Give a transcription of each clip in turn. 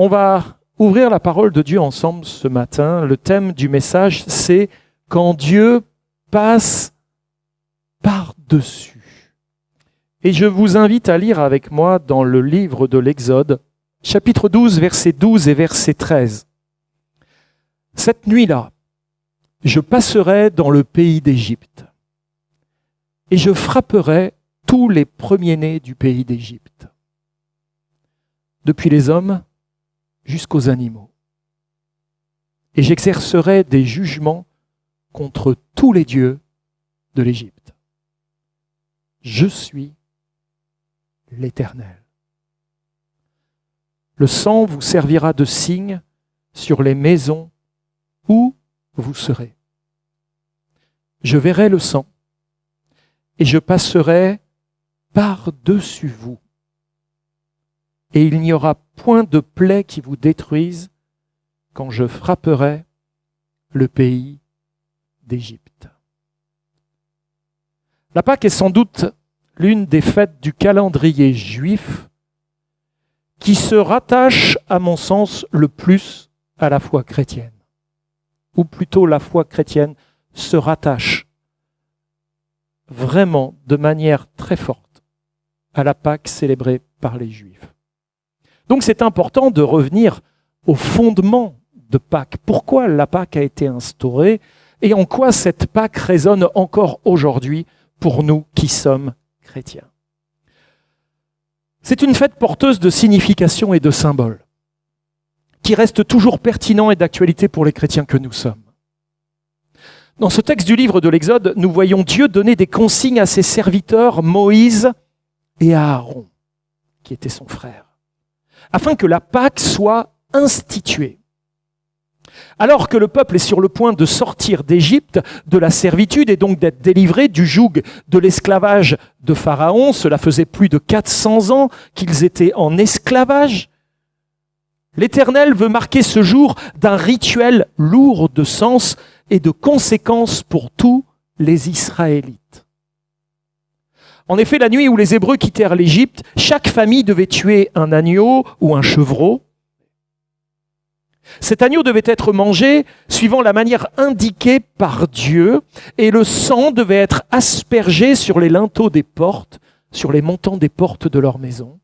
On va ouvrir la parole de Dieu ensemble ce matin. Le thème du message, c'est « Quand Dieu passe par-dessus ». Et je vous invite à lire avec moi dans le livre de l'Exode, chapitre 12, versets 12 et verset 13. « Cette nuit-là, je passerai dans le pays d'Égypte, et je frapperai tous les premiers-nés du pays d'Égypte, depuis les hommes jusqu'aux animaux. Et j'exercerai des jugements contre tous les dieux de l'Égypte. Je suis l'Éternel. Le sang vous servira de signe sur les maisons où vous serez. Je verrai le sang et je passerai par-dessus vous. Et il n'y aura point de plaie qui vous détruise quand je frapperai le pays d'Égypte. La Pâque est sans doute l'une des fêtes du calendrier juif qui se rattache, à mon sens, le plus à la foi chrétienne. Ou plutôt la foi chrétienne se rattache vraiment de manière très forte à la Pâque célébrée par les Juifs. Donc c'est important de revenir au fondement de Pâques. Pourquoi la Pâque a été instaurée et en quoi cette Pâque résonne encore aujourd'hui pour nous qui sommes chrétiens. C'est une fête porteuse de signification et de symboles qui reste toujours pertinent et d'actualité pour les chrétiens que nous sommes. Dans ce texte du livre de l'Exode, nous voyons Dieu donner des consignes à ses serviteurs Moïse et à Aaron, qui était son frère, afin que la Pâque soit instituée. Alors que le peuple est sur le point de sortir d'Égypte, de la servitude et donc d'être délivré du joug de l'esclavage de Pharaon, cela faisait plus de 400 ans qu'ils étaient en esclavage, l'Éternel veut marquer ce jour d'un rituel lourd de sens et de conséquences pour tous les Israélites. En effet, la nuit où les Hébreux quittèrent l'Égypte, chaque famille devait tuer un agneau ou un chevreau. Cet agneau devait être mangé suivant la manière indiquée par Dieu et le sang devait être aspergé sur les linteaux des portes, sur les montants des portes de leur maison,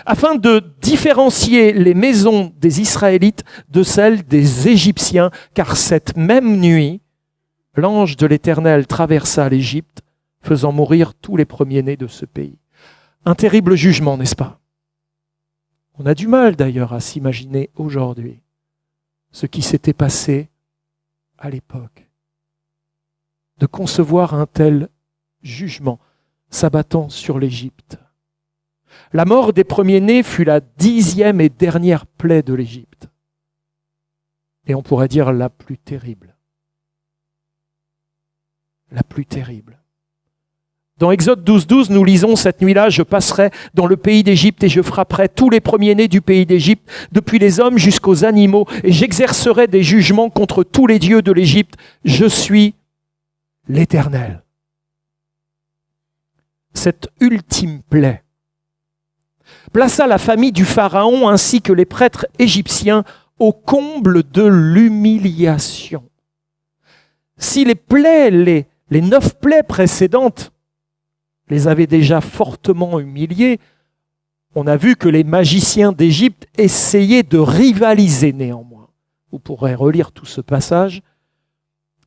afin de différencier les maisons des Israélites de celles des Égyptiens, car cette même nuit, l'ange de l'Éternel traversa l'Égypte, faisant mourir tous les premiers-nés de ce pays. Un terrible jugement, n'est-ce pas? On a du mal d'ailleurs à s'imaginer aujourd'hui ce qui s'était passé à l'époque, de concevoir un tel jugement s'abattant sur l'Égypte. La mort des premiers-nés fut la 10e et dernière plaie de l'Égypte. Et on pourrait dire la plus terrible. La plus terrible. Dans Exode 12, nous lisons « Cette nuit-là, je passerai dans le pays d'Égypte et je frapperai tous les premiers-nés du pays d'Égypte, depuis les hommes jusqu'aux animaux, et j'exercerai des jugements contre tous les dieux de l'Égypte. Je suis l'Éternel. » Cette ultime plaie plaça la famille du Pharaon ainsi que les prêtres égyptiens au comble de l'humiliation. Si les plaies, les 9 plaies précédentes les avaient déjà fortement humiliés, on a vu que les magiciens d'Égypte essayaient de rivaliser néanmoins. Vous pourrez relire tout ce passage,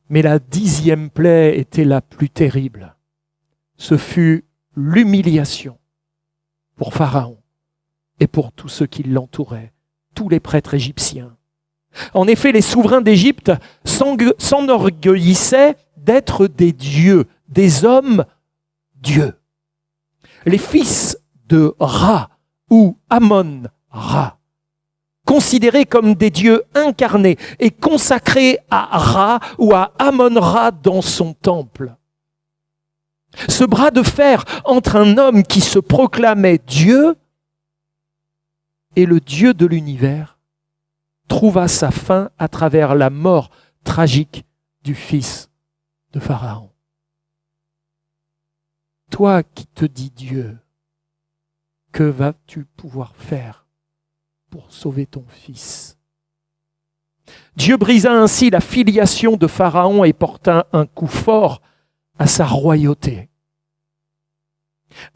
mais la 10e plaie était la plus terrible. Ce fut l'humiliation pour Pharaon et pour tous ceux qui l'entouraient, tous les prêtres égyptiens. En effet, les souverains d'Égypte s'enorgueillissaient d'être des dieux, des hommes dieux. Les fils de Ra ou Amon-Ra, considérés comme des dieux incarnés et consacrés à Ra ou à Amon-Ra dans son temple. Ce bras de fer entre un homme qui se proclamait Dieu et le Dieu de l'univers trouva sa fin à travers la mort tragique du fils de Pharaon. Toi qui te dis Dieu, que vas-tu pouvoir faire pour sauver ton fils. Dieu brisa ainsi la filiation de Pharaon et porta un coup fort à sa royauté.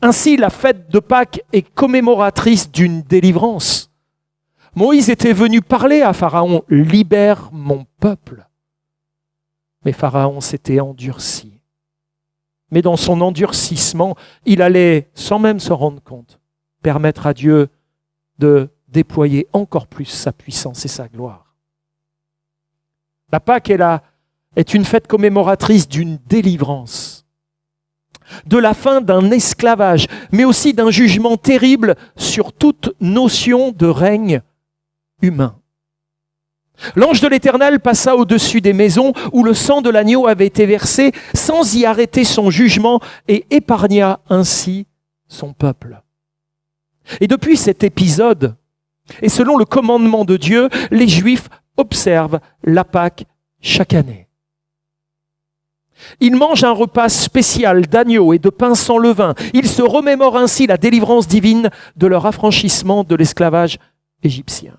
Ainsi, la fête de Pâques est commémoratrice d'une délivrance. Moïse était venu parler à Pharaon, « Libère mon peuple ». Mais Pharaon s'était endurci. Mais dans son endurcissement, il allait, sans même se rendre compte, permettre à Dieu de déployer encore plus sa puissance et sa gloire. La Pâques est une fête commémoratrice d'une délivrance, de la fin d'un esclavage, mais aussi d'un jugement terrible sur toute notion de règne humain. L'ange de l'Éternel passa au-dessus des maisons où le sang de l'agneau avait été versé sans y arrêter son jugement et épargna ainsi son peuple. Et depuis cet épisode, et selon le commandement de Dieu, les Juifs observent la Pâque chaque année. Ils mangent un repas spécial d'agneau et de pain sans levain. Ils se remémorent ainsi la délivrance divine de leur affranchissement de l'esclavage égyptien.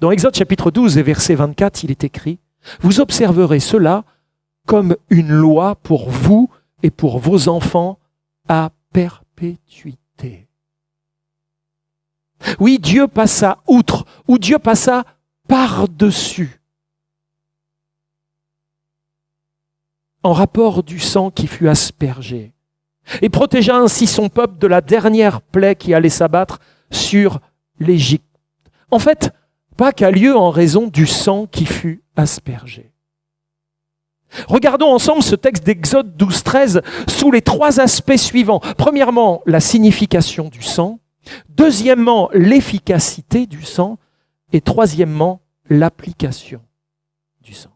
Dans Exode chapitre 12 et verset 24, il est écrit « Vous observerez cela comme une loi pour vous et pour vos enfants à perpétuité. » Oui, Dieu passa outre, ou Dieu passa par-dessus, en rapport du sang qui fut aspergé, et protégea ainsi son peuple de la dernière plaie qui allait s'abattre sur l'Égypte. En fait, Pâques a lieu en raison du sang qui fut aspergé. Regardons ensemble ce texte d'Exode 12-13 sous les trois aspects suivants. Premièrement, la signification du sang. Deuxièmement, l'efficacité du sang. Et troisièmement, l'application du sang.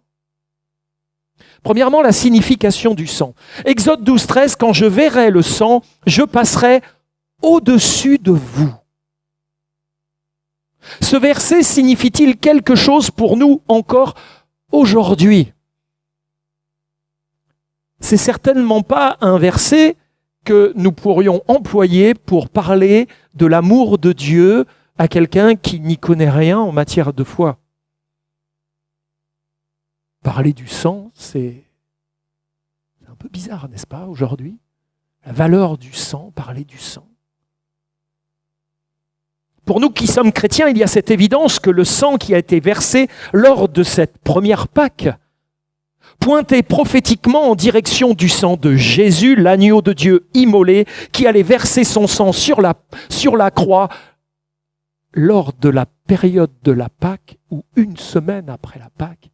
Premièrement, la signification du sang. Exode 12-13, quand je verrai le sang, je passerai au-dessus de vous. Ce verset signifie-t-il quelque chose pour nous encore aujourd'hui? C'est certainement pas un verset que nous pourrions employer pour parler de l'amour de Dieu à quelqu'un qui n'y connaît rien en matière de foi. Parler du sang, c'est un peu bizarre, n'est-ce pas, aujourd'hui? La valeur du sang, parler du sang. Pour nous qui sommes chrétiens, il y a cette évidence que le sang qui a été versé lors de cette première Pâque pointait prophétiquement en direction du sang de Jésus, l'agneau de Dieu immolé, qui allait verser son sang sur la croix lors de la période de la Pâque, ou une semaine après la Pâque,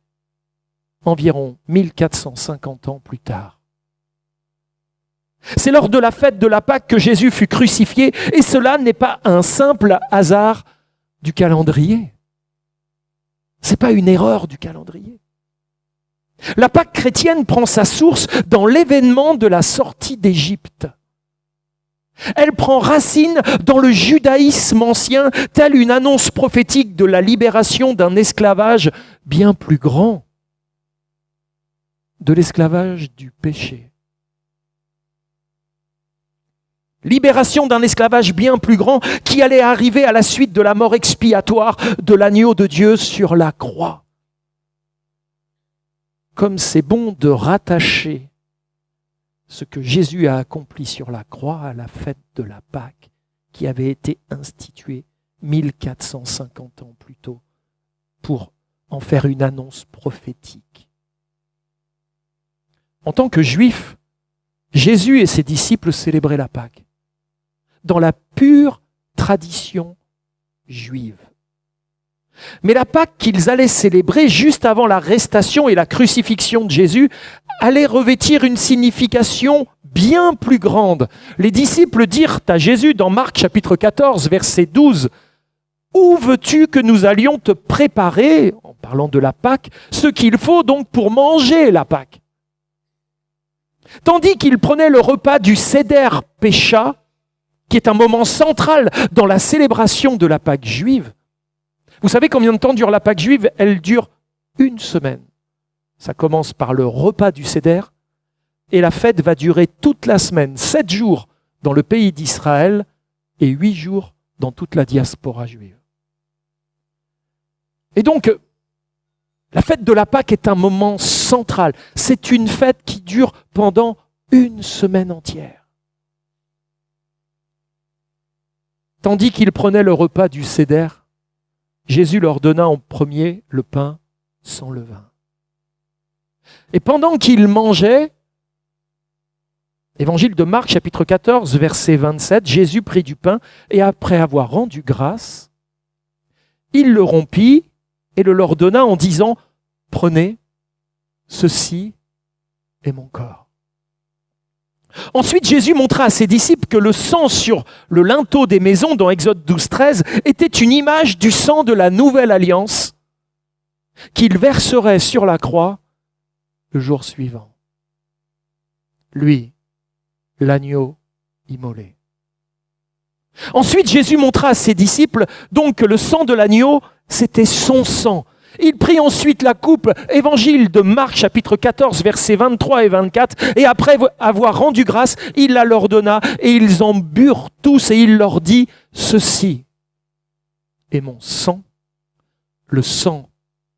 environ 1450 ans plus tard. C'est lors de la fête de la Pâque que Jésus fut crucifié, et cela n'est pas un simple hasard du calendrier. Ce n'est pas une erreur du calendrier. La Pâque chrétienne prend sa source dans l'événement de la sortie d'Égypte. Elle prend racine dans le judaïsme ancien, telle une annonce prophétique de la libération d'un esclavage bien plus grand, de l'esclavage du péché. Libération d'un esclavage bien plus grand qui allait arriver à la suite de la mort expiatoire de l'agneau de Dieu sur la croix. Comme c'est bon de rattacher ce que Jésus a accompli sur la croix à la fête de la Pâque qui avait été instituée 1450 ans plus tôt pour en faire une annonce prophétique. En tant que Juif, Jésus et ses disciples célébraient la Pâque dans la pure tradition juive. Mais la Pâque qu'ils allaient célébrer juste avant l'arrestation et la crucifixion de Jésus allait revêtir une signification bien plus grande. Les disciples dirent à Jésus dans Marc chapitre 14, verset 12, « Où veux-tu que nous allions te préparer, en parlant de la Pâque, ce qu'il faut donc pour manger la Pâque ?» Tandis qu'ils prenaient le repas du Seder Pécha, qui est un moment central dans la célébration de la Pâque juive. Vous savez combien de temps dure la Pâque juive? Elle dure une semaine. Ça commence par le repas du Seder et la fête va durer toute la semaine, 7 jours dans le pays d'Israël et 8 jours dans toute la diaspora juive. Et donc, la fête de la Pâque est un moment central. C'est une fête qui dure pendant une semaine entière. Tandis qu'ils prenaient le repas du Seder, Jésus leur donna en premier le pain sans levain. Et pendant qu'ils mangeaient, Évangile de Marc, chapitre 14, verset 27, Jésus prit du pain et après avoir rendu grâce, il le rompit et le leur donna en disant « Prenez, ceci est mon corps ». Ensuite, Jésus montra à ses disciples que le sang sur le linteau des maisons, dans Exode 12, 13, était une image du sang de la nouvelle alliance qu'il verserait sur la croix le jour suivant. Lui, l'agneau immolé. Ensuite, Jésus montra à ses disciples donc que le sang de l'agneau, c'était son sang. Il prit ensuite la coupe, Évangile de Marc, chapitre 14, versets 23 et 24, et après avoir rendu grâce, il la leur donna, et ils en burent tous, et il leur dit, « Ceci est mon sang, le sang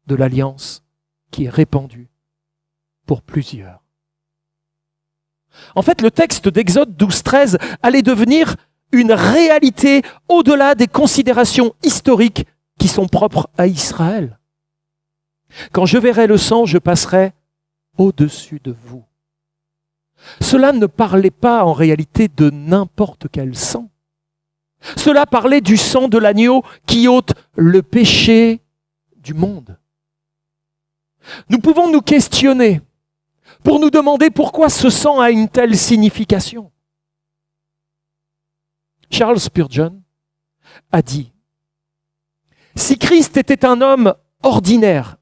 de l'alliance qui est répandu pour plusieurs. » En fait, le texte d'Exode 12, 13 allait devenir une réalité au-delà des considérations historiques qui sont propres à Israël. Quand je verrai le sang, je passerai au-dessus de vous. Cela ne parlait pas en réalité de n'importe quel sang. Cela parlait du sang de l'agneau qui ôte le péché du monde. Nous pouvons nous questionner pour nous demander pourquoi ce sang a une telle signification. Charles Spurgeon a dit « Si Christ était un homme ordinaire,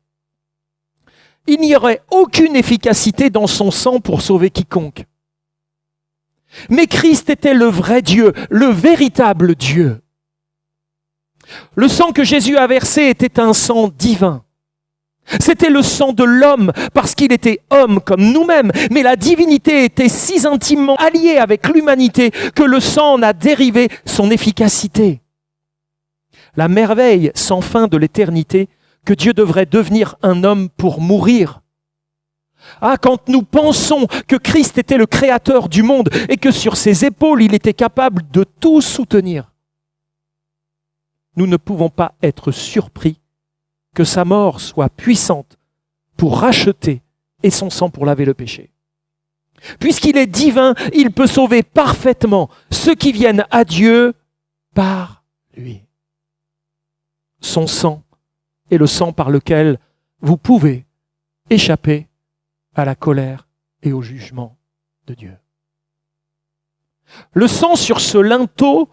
il n'y aurait aucune efficacité dans son sang pour sauver quiconque. Mais Christ était le vrai Dieu, le véritable Dieu. Le sang que Jésus a versé était un sang divin. C'était le sang de l'homme parce qu'il était homme comme nous-mêmes, mais la divinité était si intimement alliée avec l'humanité que le sang en a dérivé son efficacité. La merveille sans fin de l'éternité que Dieu devrait devenir un homme pour mourir. Ah, quand nous pensons que Christ était le créateur du monde et que sur ses épaules il était capable de tout soutenir, nous ne pouvons pas être surpris que sa mort soit puissante pour racheter et son sang pour laver le péché. Puisqu'il est divin, il peut sauver parfaitement ceux qui viennent à Dieu par lui. Son sang est le sang par lequel vous pouvez échapper à la colère et au jugement de Dieu. Le sang sur ce linteau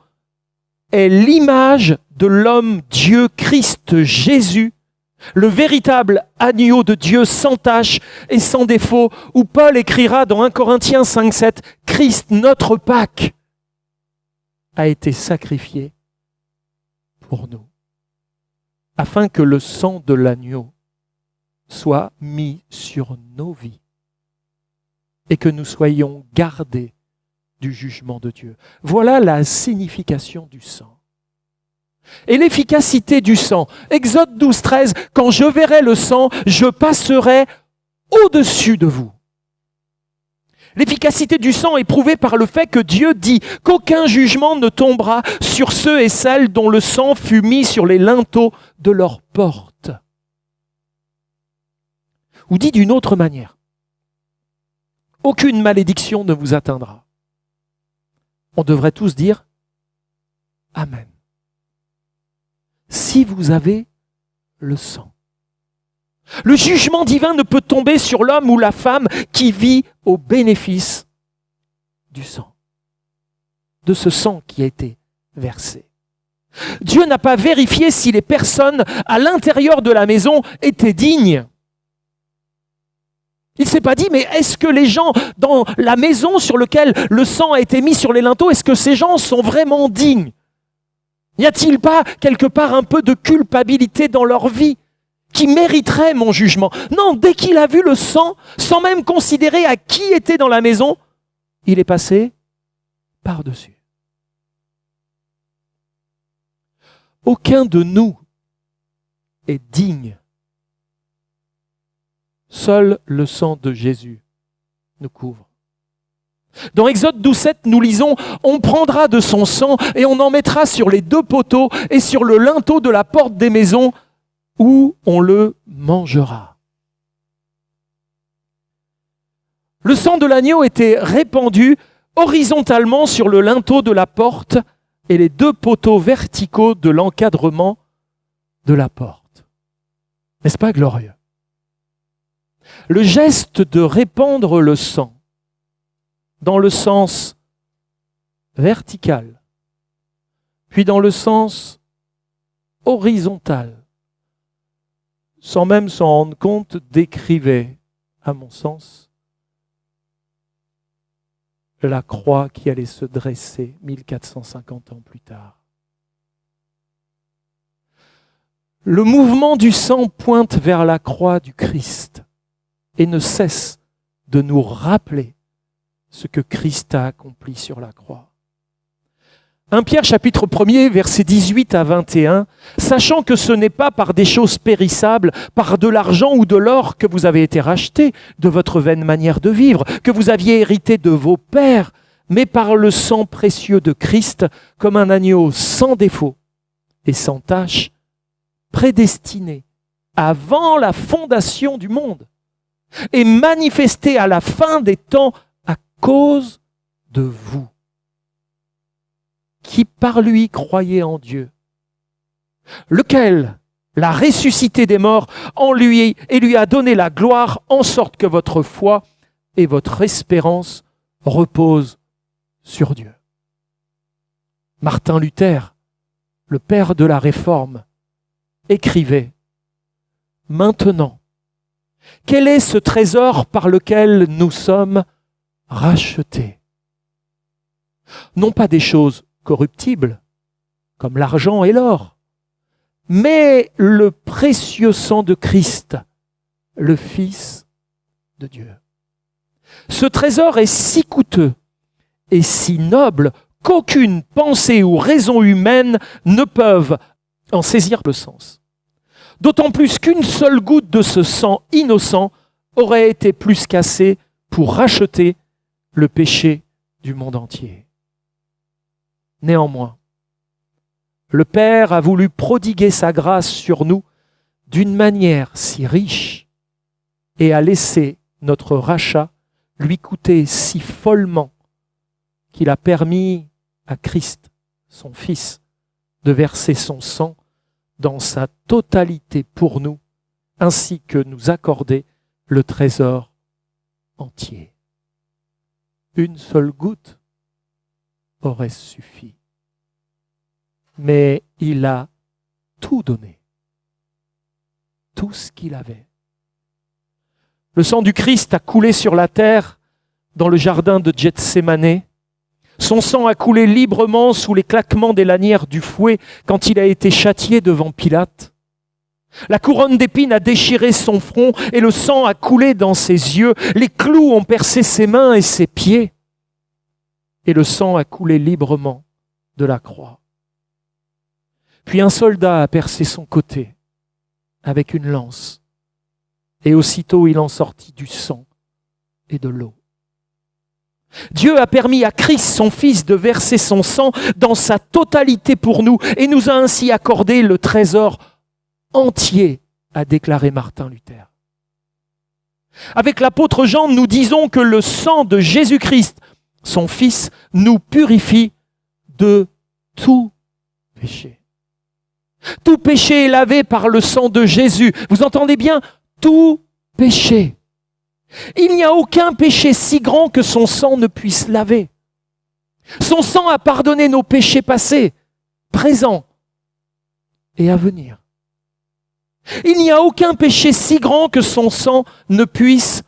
est l'image de l'homme Dieu Christ Jésus, le véritable agneau de Dieu sans tache et sans défaut, où Paul écrira dans 1 Corinthiens 5, 7, « Christ, notre Pâque, a été sacrifié pour nous, afin que le sang de l'agneau soit mis sur nos vies et que nous soyons gardés du jugement de Dieu. » Voilà la signification du sang. Et l'efficacité du sang. Exode 12, 13, « Quand je verrai le sang, je passerai au-dessus de vous. » L'efficacité du sang est prouvée par le fait que Dieu dit qu'aucun jugement ne tombera sur ceux et celles dont le sang fut mis sur les linteaux de leur porte. Ou dit d'une autre manière, aucune malédiction ne vous atteindra. On devrait tous dire Amen. Si vous avez le sang. Le jugement divin ne peut tomber sur l'homme ou la femme qui vit au bénéfice du sang, de ce sang qui a été versé. Dieu n'a pas vérifié si les personnes à l'intérieur de la maison étaient dignes. Il ne s'est pas dit, mais est-ce que les gens dans la maison sur laquelle le sang a été mis sur les linteaux, est-ce que ces gens sont vraiment dignes? N'y a-t-il pas quelque part un peu de culpabilité dans leur vie qui mériterait mon jugement? Non, dès qu'il a vu le sang, sans même considérer à qui était dans la maison, il est passé par-dessus. Aucun de nous est digne. Seul le sang de Jésus nous couvre. Dans Exode 12:7, nous lisons « On prendra de son sang et on en mettra sur les 2 poteaux et sur le linteau de la porte des maisons où on le mangera. » Le sang de l'agneau était répandu horizontalement sur le linteau de la porte et les 2 poteaux verticaux de l'encadrement de la porte. N'est-ce pas glorieux? Le geste de répandre le sang dans le sens vertical, puis dans le sens horizontal, sans même s'en rendre compte, décrivait, à mon sens, la croix qui allait se dresser 1450 ans plus tard. Le mouvement du sang pointe vers la croix du Christ et ne cesse de nous rappeler ce que Christ a accompli sur la croix. 1 Pierre chapitre 1er, versets 18 à 21, « Sachant que ce n'est pas par des choses périssables, par de l'argent ou de l'or que vous avez été rachetés, de votre vaine manière de vivre, que vous aviez hérité de vos pères, mais par le sang précieux de Christ, comme un agneau sans défaut et sans tache, prédestiné avant la fondation du monde, et manifesté à la fin des temps à cause de vous, qui par lui croyez en Dieu, lequel l'a ressuscité des morts en lui et lui a donné la gloire, en sorte que votre foi et votre espérance reposent sur Dieu. » Martin Luther, le père de la Réforme, écrivait « Maintenant, quel est ce trésor par lequel nous sommes rachetés? Non pas des choses corruptibles, comme l'argent et l'or, mais le précieux sang de Christ, le Fils de Dieu. Ce trésor est si coûteux et si noble qu'aucune pensée ou raison humaine ne peuvent en saisir le sens. D'autant plus qu'une seule goutte de ce sang innocent aurait été plus qu'assez pour racheter le péché du monde entier. Néanmoins, le Père a voulu prodiguer sa grâce sur nous d'une manière si riche et a laissé notre rachat lui coûter si follement qu'il a permis à Christ, son Fils, de verser son sang dans sa totalité pour nous, ainsi que nous accorder le trésor entier. Une seule goutte aurait suffi. Mais il a tout donné, tout ce qu'il avait. Le sang du Christ a coulé sur la terre dans le jardin de Gethsémané. Son sang a coulé librement sous les claquements des lanières du fouet quand il a été châtié devant Pilate. La couronne d'épines a déchiré son front et le sang a coulé dans ses yeux. Les clous ont percé ses mains et ses pieds. Et le sang a coulé librement de la croix. Puis un soldat a percé son côté avec une lance. Et aussitôt il en sortit du sang et de l'eau. Dieu a permis à Christ, son Fils, de verser son sang dans sa totalité pour nous et nous a ainsi accordé le trésor entier, a déclaré Martin Luther. Avec l'apôtre Jean, nous disons que le sang de Jésus-Christ, son Fils, nous purifie de tout péché. Tout péché est lavé par le sang de Jésus. Vous entendez bien? Tout péché. Il n'y a aucun péché si grand que son sang ne puisse laver. Son sang a pardonné nos péchés passés, présents et à venir. Il n'y a aucun péché si grand que son sang ne puisse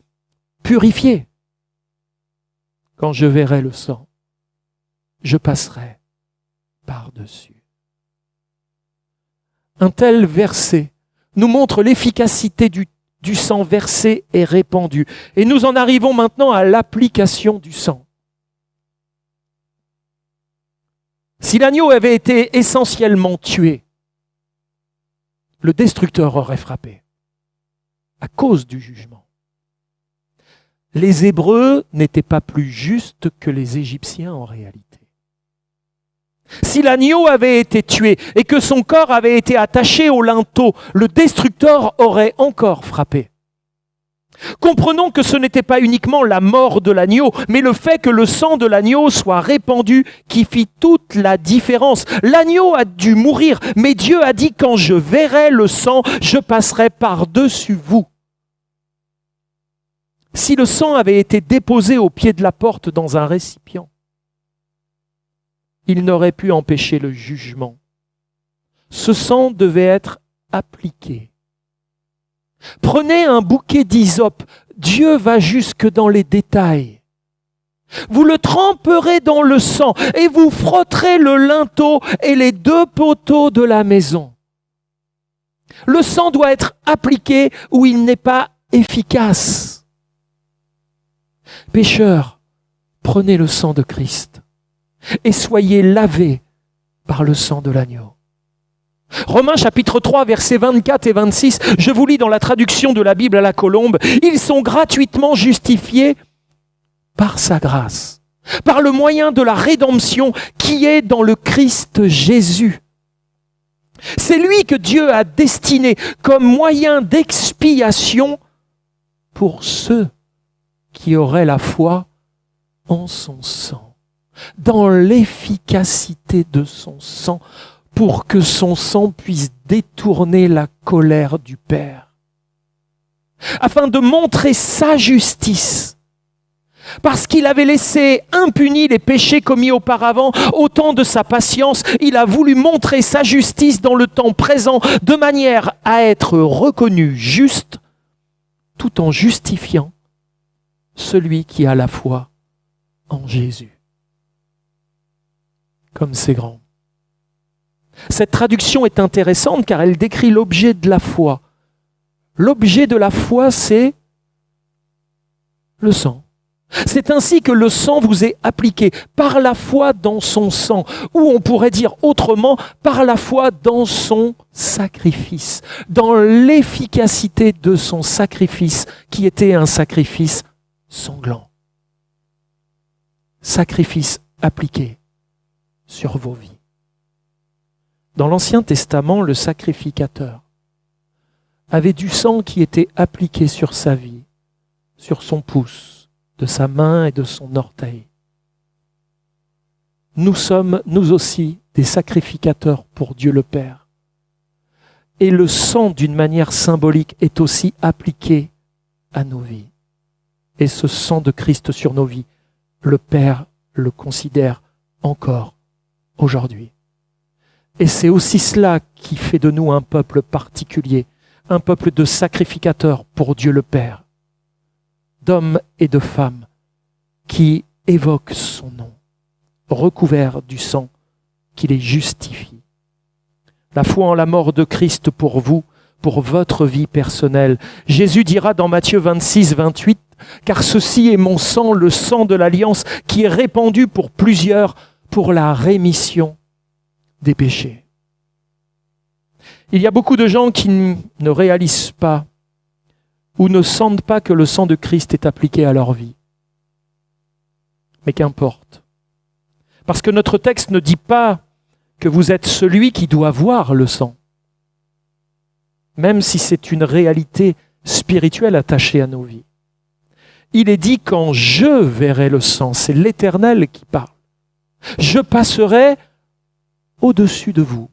purifier. Quand je verrai le sang, je passerai par-dessus. Un tel verset nous montre l'efficacité du sang versé et répandu. Et nous en arrivons maintenant à l'application du sang. Si l'agneau avait été essentiellement tué, le destructeur aurait frappé à cause du jugement. Les Hébreux n'étaient pas plus justes que les Égyptiens en réalité. Si l'agneau avait été tué et que son corps avait été attaché au linteau, le destructeur aurait encore frappé. Comprenons que ce n'était pas uniquement la mort de l'agneau, mais le fait que le sang de l'agneau soit répandu qui fit toute la différence. L'agneau a dû mourir, mais Dieu a dit « Quand je verrai le sang, je passerai par-dessus vous ». Si le sang avait été déposé au pied de la porte dans un récipient, il n'aurait pu empêcher le jugement. Ce sang devait être appliqué. Prenez un bouquet d'hysope, Dieu va jusque dans les détails. Vous le tremperez dans le sang et vous frotterez le linteau et les 2 poteaux de la maison. Le sang doit être appliqué où il n'est pas efficace. Pécheurs, prenez le sang de Christ et soyez lavés par le sang de l'agneau. Romains chapitre 3, versets 24 et 26, je vous lis dans la traduction de la Bible à la Colombe. Ils sont gratuitement justifiés par sa grâce, par le moyen de la rédemption qui est dans le Christ Jésus. C'est lui que Dieu a destiné comme moyen d'expiation pour ceux qui auraient la foi en son sang, dans l'efficacité de son sang, pour que son sang puisse détourner la colère du Père, afin de montrer sa justice. Parce qu'il avait laissé impunis les péchés commis auparavant, au temps de sa patience, il a voulu montrer sa justice dans le temps présent, de manière à être reconnu juste, tout en justifiant celui qui a la foi en Jésus. Comme c'est grand. Cette traduction est intéressante car elle décrit l'objet de la foi. L'objet de la foi, c'est le sang. C'est ainsi que le sang vous est appliqué, par la foi dans son sang, ou on pourrait dire autrement, par la foi dans son sacrifice, dans l'efficacité de son sacrifice, qui était un sacrifice sanglant. Sacrifice appliqué sur vos vies. Dans l'Ancien Testament, le sacrificateur avait du sang qui était appliqué sur sa vie, sur son pouce, de sa main et de son orteil. Nous sommes, nous aussi, des sacrificateurs pour Dieu le Père. Et le sang, d'une manière symbolique, est aussi appliqué à nos vies. Et ce sang de Christ sur nos vies, le Père le considère encore aujourd'hui. Et c'est aussi cela qui fait de nous un peuple particulier, un peuple de sacrificateurs pour Dieu le Père, d'hommes et de femmes qui évoquent son nom, recouverts du sang qui les justifie. La foi en la mort de Christ pour vous, pour votre vie personnelle. Jésus dira dans Matthieu 26, 28, « Car ceci est mon sang, le sang de l'alliance, qui est répandu pour plusieurs pour la rémission des péchés. » Il y a beaucoup de gens qui ne réalisent pas ou ne sentent pas que le sang de Christ est appliqué à leur vie. Mais qu'importe. Parce que notre texte ne dit pas que vous êtes celui qui doit voir le sang. Même si c'est une réalité spirituelle attachée à nos vies. Il est dit quand je verrai le sang, c'est l'Éternel qui parle. Je passerai au-dessus de vous.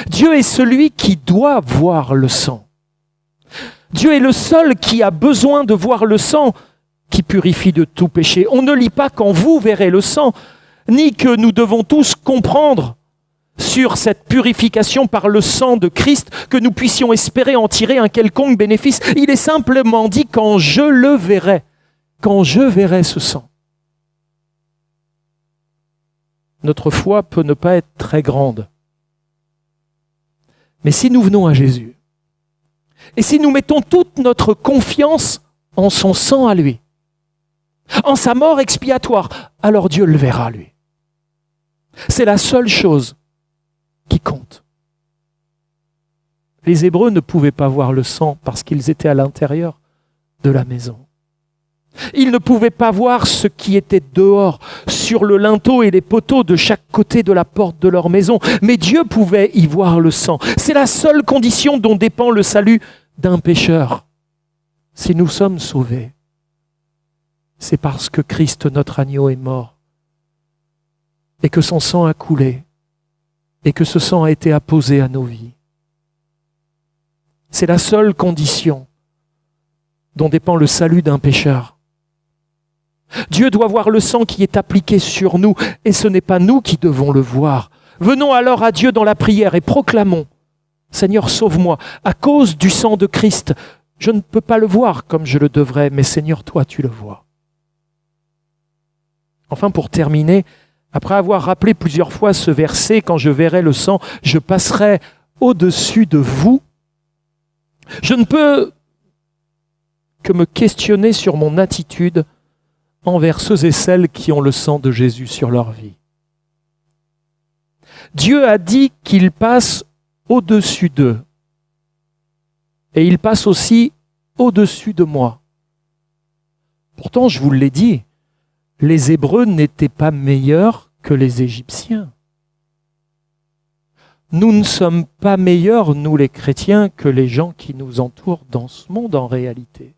Dieu est celui qui doit voir le sang. Dieu est le seul qui a besoin de voir le sang qui purifie de tout péché. On ne lit pas quand vous verrez le sang, ni que nous devons tous comprendre sur cette purification par le sang de Christ, que nous puissions espérer en tirer un quelconque bénéfice. Il est simplement dit quand je le verrai, quand je verrai ce sang. Notre foi peut ne pas être très grande. Mais si nous venons à Jésus, et si nous mettons toute notre confiance en son sang à lui, en sa mort expiatoire, alors Dieu le verra, lui. C'est la seule chose qui compte. Les Hébreux ne pouvaient pas voir le sang parce qu'ils étaient à l'intérieur de la maison. Ils ne pouvaient pas voir ce qui était dehors, sur le linteau et les poteaux de chaque côté de la porte de leur maison. Mais Dieu pouvait y voir le sang. C'est la seule condition dont dépend le salut d'un pécheur. Si nous sommes sauvés, c'est parce que Christ, notre agneau, est mort et que son sang a coulé et que ce sang a été apposé à nos vies. C'est la seule condition dont dépend le salut d'un pécheur. Dieu doit voir le sang qui est appliqué sur nous, et ce n'est pas nous qui devons le voir. Venons alors à Dieu dans la prière et proclamons : Seigneur, sauve-moi, à cause du sang de Christ. Je ne peux pas le voir comme je le devrais, mais Seigneur, toi, tu le vois. Enfin, pour terminer, après avoir rappelé plusieurs fois ce verset, quand je verrai le sang, je passerai au-dessus de vous. Je ne peux que me questionner sur mon attitude envers ceux et celles qui ont le sang de Jésus sur leur vie. Dieu a dit qu'il passe au-dessus d'eux. Et il passe aussi au-dessus de moi. Pourtant, je vous l'ai dit, les Hébreux n'étaient pas meilleurs que les Égyptiens. Nous ne sommes pas meilleurs, nous les chrétiens, que les gens qui nous entourent dans ce monde en réalité.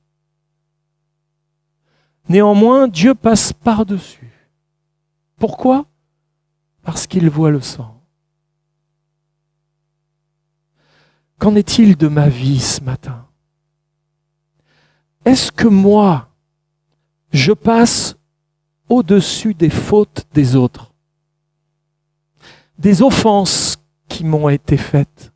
Néanmoins, Dieu passe par-dessus. Pourquoi ? Parce qu'il voit le sang. Qu'en est-il de ma vie ce matin ? Est-ce que moi, je passe au-dessus des fautes des autres, des offenses qui m'ont été faites ?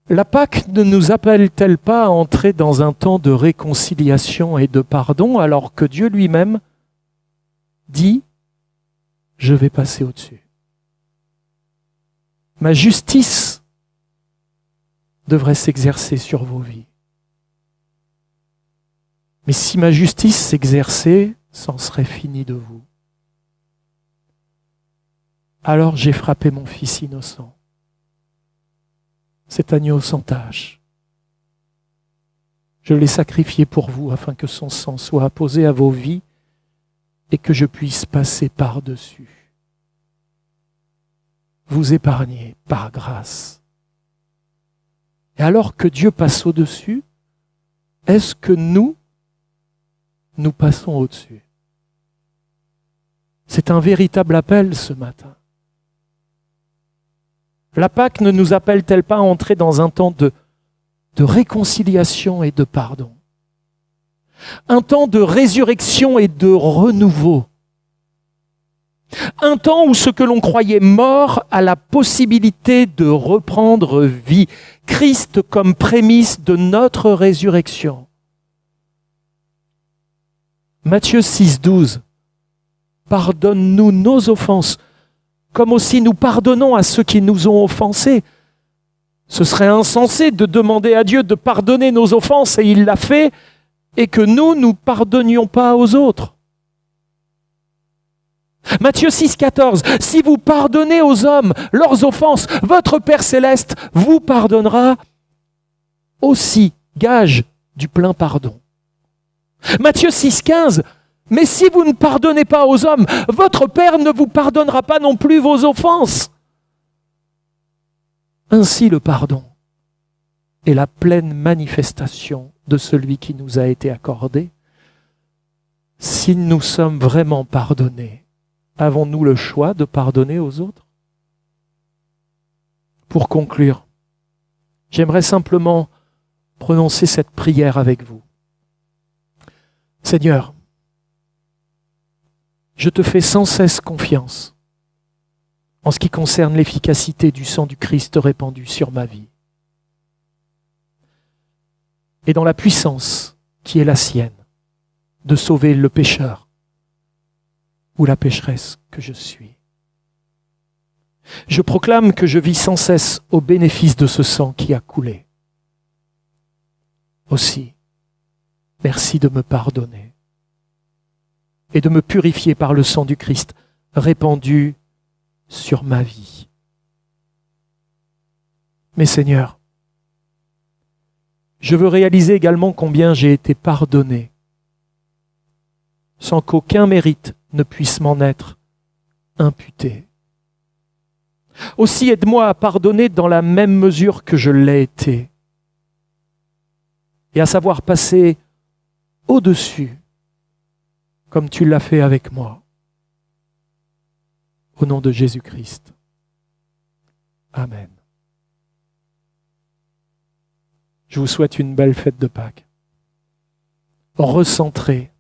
La Pâque ne nous appelle-t-elle pas à entrer dans un temps de réconciliation et de pardon alors que Dieu lui-même dit « Je vais passer au-dessus ». Ma justice devrait s'exercer sur vos vies. Mais si ma justice s'exerçait, c'en serait fini de vous. Alors j'ai frappé mon fils innocent. Cet agneau sans tache. Je l'ai sacrifié pour vous afin que son sang soit apposé à vos vies et que je puisse passer par-dessus. Vous épargner par grâce. Et alors que Dieu passe au-dessus, est-ce que nous passons au-dessus ? C'est un véritable appel ce matin. La Pâque ne nous appelle-t-elle pas à entrer dans un temps de réconciliation et de pardon ? Un temps de résurrection et de renouveau. Un temps où ce que l'on croyait mort a la possibilité de reprendre vie. Christ comme prémisse de notre résurrection. Matthieu 6, 12. Pardonne-nous nos offenses, comme aussi nous pardonnons à ceux qui nous ont offensés. Ce serait insensé de demander à Dieu de pardonner nos offenses, et il l'a fait, et que nous ne pardonnions pas aux autres. Matthieu 6, 14. Si vous pardonnez aux hommes leurs offenses, votre Père céleste vous pardonnera aussi, gage du plein pardon. Matthieu 6, 15. Mais si vous ne pardonnez pas aux hommes, votre Père ne vous pardonnera pas non plus vos offenses. Ainsi le pardon est la pleine manifestation de celui qui nous a été accordé. Si nous sommes vraiment pardonnés, avons-nous le choix de pardonner aux autres ? Pour conclure, j'aimerais simplement prononcer cette prière avec vous. Seigneur, je te fais sans cesse confiance en ce qui concerne l'efficacité du sang du Christ répandu sur ma vie et dans la puissance qui est la sienne de sauver le pécheur ou la pécheresse que je suis. Je proclame que je vis sans cesse au bénéfice de ce sang qui a coulé. Aussi, merci de me pardonner et de me purifier par le sang du Christ répandu sur ma vie. Mais Seigneur, je veux réaliser également combien j'ai été pardonné, sans qu'aucun mérite ne puisse m'en être imputé. Aussi aide-moi à pardonner dans la même mesure que je l'ai été, et à savoir passer au-dessus, comme tu l'as fait avec moi. Au nom de Jésus-Christ. Amen. Je vous souhaite une belle fête de Pâques, recentrée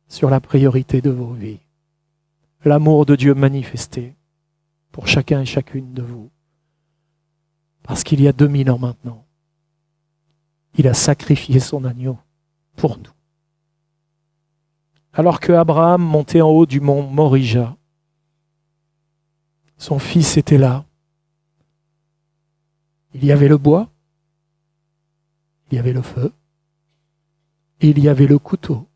sur la priorité de vos vies, l'amour de Dieu manifesté pour chacun et chacune de vous. Parce qu'il y a 2000 ans maintenant, il a sacrifié son agneau pour nous. Alors que Abraham montait en haut du mont Morija, son fils était là. Il y avait le bois, il y avait le feu, et il y avait le couteau.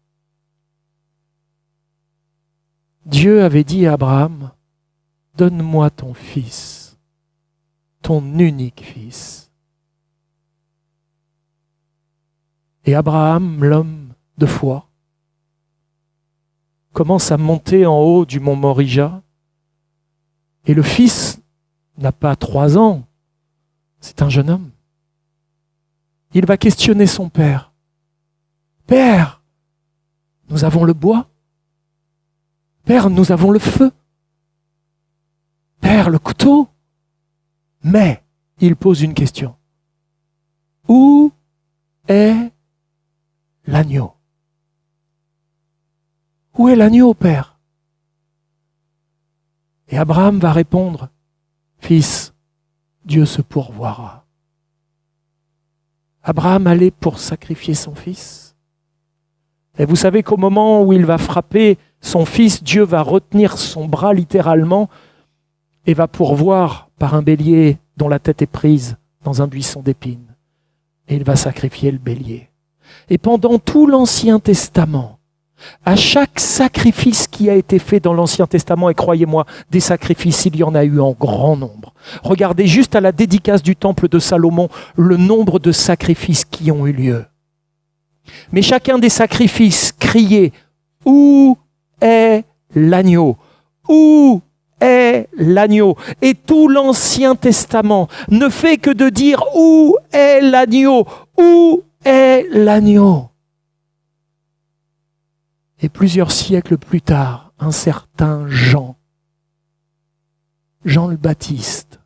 Dieu avait dit à Abraham, « Donne-moi ton fils, ton unique fils. » Et Abraham, l'homme de foi, commence à monter en haut du mont Morija, et le fils n'a pas 3 ans, c'est un jeune homme. Il va questionner son père. « Père, nous avons le bois. Père, nous avons le feu. Père, le couteau. » Mais il pose une question. Où est l'agneau? Où est l'agneau, Père? Et Abraham va répondre, « Fils, Dieu se pourvoira. » Abraham allait pour sacrifier son fils. Et vous savez qu'au moment où il va frapper son fils, Dieu va retenir son bras littéralement et va pourvoir par un bélier dont la tête est prise dans un buisson d'épines. Et il va sacrifier le bélier. Et pendant tout l'Ancien Testament, à chaque sacrifice qui a été fait dans l'Ancien Testament, et croyez-moi, des sacrifices, il y en a eu en grand nombre. Regardez juste à la dédicace du temple de Salomon, le nombre de sacrifices qui ont eu lieu. Mais chacun des sacrifices criait « Où est l'agneau ? Où est l'agneau ?» Et tout l'Ancien Testament ne fait que de dire « Où est l'agneau ? Où est l'agneau ?» Et plusieurs siècles plus tard, un certain Jean le Baptiste,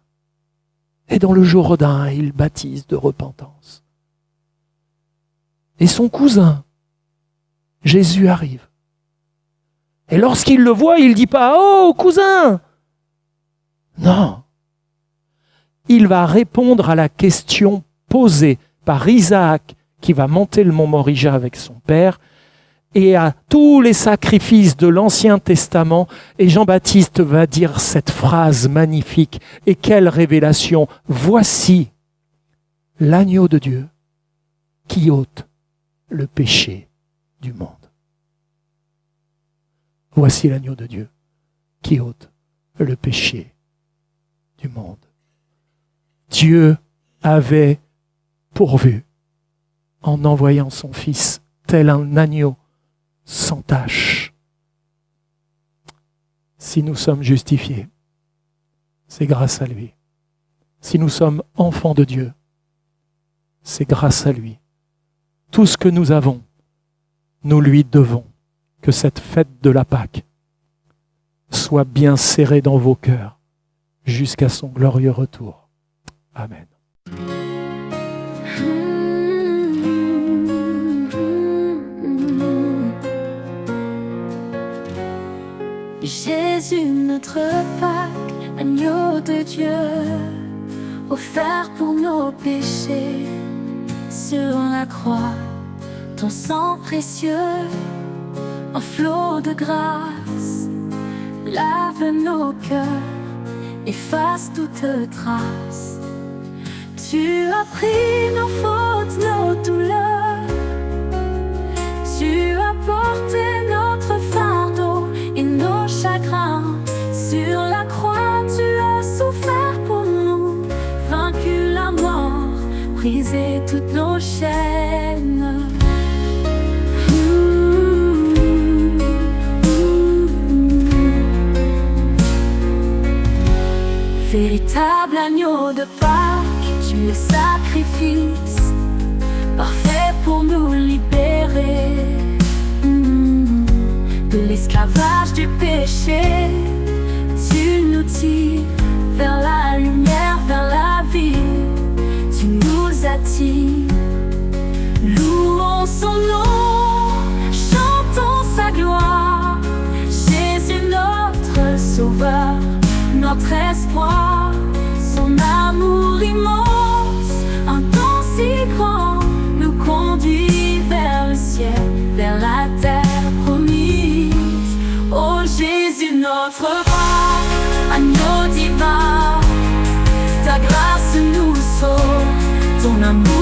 est dans le Jourdain et il baptise de repentance. Et son cousin, Jésus, arrive. Et lorsqu'il le voit, il ne dit pas « Oh, cousin !» Non. Il va répondre à la question posée par Isaac qui va monter le mont Morija avec son père et à tous les sacrifices de l'Ancien Testament. Et Jean-Baptiste va dire cette phrase magnifique. Et quelle révélation! Voici l'agneau de Dieu qui ôte le péché du monde. Voici l'agneau de Dieu qui ôte le péché du monde. Dieu avait pourvu en envoyant son Fils tel un agneau sans tache. Si nous sommes justifiés, c'est grâce à lui. Si nous sommes enfants de Dieu, c'est grâce à lui. Tout ce que nous avons, nous lui devons. Que cette fête de la Pâque soit bien serrée dans vos cœurs jusqu'à son glorieux retour. Amen. Jésus, notre Pâque, agneau de Dieu, offert pour nos péchés sur la croix, ton sang précieux, un flot de grâce, lave nos cœurs, efface toute trace. Tu as pris nos fautes, nos douleurs, tu as porté notre fardeau et nos chagrins. Sur la croix, tu as souffert pour nous, briser toutes nos chaînes. Véritable agneau de Pâques, tu es sacrifice, parfait pour nous libérer de l'esclavage du péché. Tu nous tires vers la lumière, vers la vie. Tu nous attires. Louons son nom, chantons sa gloire. Jésus notre sauveur, notre espoir. Son amour immense, un don si grand, nous conduit vers le ciel, vers la terre promise. Ô Jésus notre roi, agneau divin, ta grâce nous sauve, ton amour